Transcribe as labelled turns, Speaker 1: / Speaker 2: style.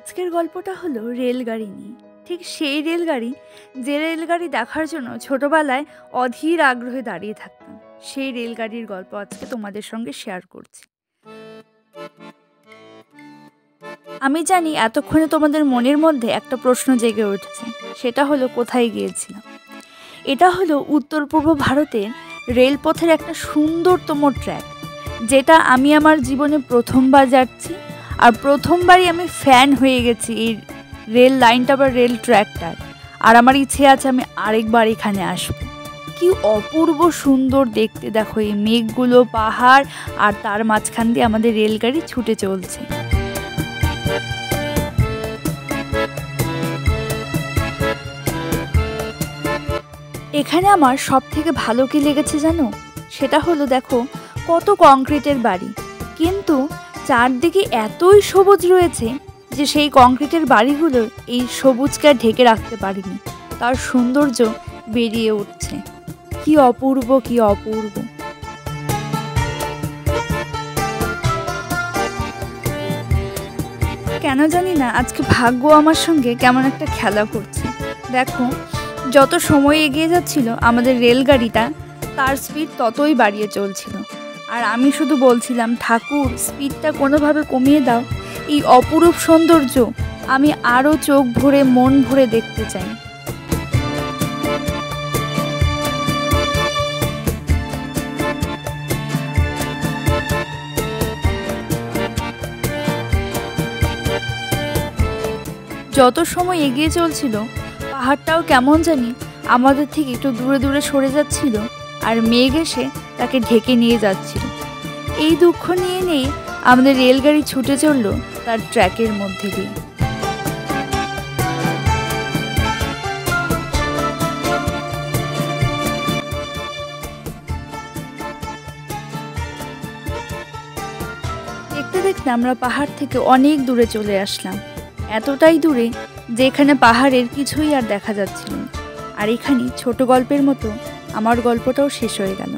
Speaker 1: আজকের গল্পটা হলো রেলগাড়ি নিয়ে। ঠিক সেই রেলগাড়ি যে রেলগাড়ি দেখার জন্য ছোটবেলায় অধীর আগ্রহে দাঁড়িয়ে থাকতাম। সেই রেলগাড়ির গল্প আজকে তোমাদের সঙ্গে শেয়ার করছি। আমি জানি এতক্ষণে তোমাদের মনের মধ্যে একটা প্রশ্ন জেগে উঠেছে, সেটা হলো কোথায় গিয়েছিলাম। এটা হলো উত্তর পূর্ব ভারতের রেলপথের একটা সুন্দরতম ট্র্যাক, যেটা আমি আমার জীবনে প্রথমবার যাচ্ছি। আর প্রথমবারই আমি ফ্যান হয়ে গেছি এই রেল লাইনটা বা রেল ট্র্যাকটার। আর আমার ইচ্ছে আছে আমি আরেকবার এখানে আসবো। কি অপূর্ব সুন্দর দেখতে, দেখো এই মেঘগুলো, পাহাড়, আর তার মাঝখান দিয়ে আমাদের রেলগাড়ি ছুটে চলছে। এখানে আমার সব থেকে ভালো কি লেগেছে জানো? সেটা হলো দেখো কত কংক্রিটের বাড়ি, কিন্তু চারদিকে এতই সবুজ রয়েছে যে সেই কংক্রিটের বাড়িগুলো এই সবুজকে ঢেকে রাখতে পারেনি, তার সৌন্দর্য বেরিয়ে উঠছে। কি অপূর্ব, কি অপূর্ব। কেন জানি না আজকে ভাগ্য আমার সঙ্গে কেমন একটা খেলা করছে। দেখো যত সময় এগিয়ে যাচ্ছিল আমাদের রেলগাড়িটা তার স্পিড ততই বাড়িয়ে চলছিল, আর আমি শুধু বলছিলাম ঠাকুর স্পিডটা কোনোভাবে কমিয়ে দাও, এই অপরূপ সৌন্দর্য আমি আরও চোখ ভরে মন ভরে দেখতে চাই। যত সময় এগিয়ে চলছিল পাহাড়টাও কেমন জানি আমাদের থেকে একটু দূরে দূরে সরে যাচ্ছিল, আর মেঘ এসে তাকে ঢেকে নিয়ে যাচ্ছিল। এই দুঃখ নিয়ে নেই আমাদের রেলগাড়ি ছুটে চলল তার ট্র্যাকের মধ্যে দিয়ে। দেখতে দেখতে আমরা পাহাড় থেকে অনেক দূরে চলে আসলাম, এতটাই দূরে যে এখানে পাহাড়ের কিছুই আর দেখা যাচ্ছিল না। আর এখানে ছোট গল্পের মতো আমার গল্পটাও শেষ হয়ে গেল।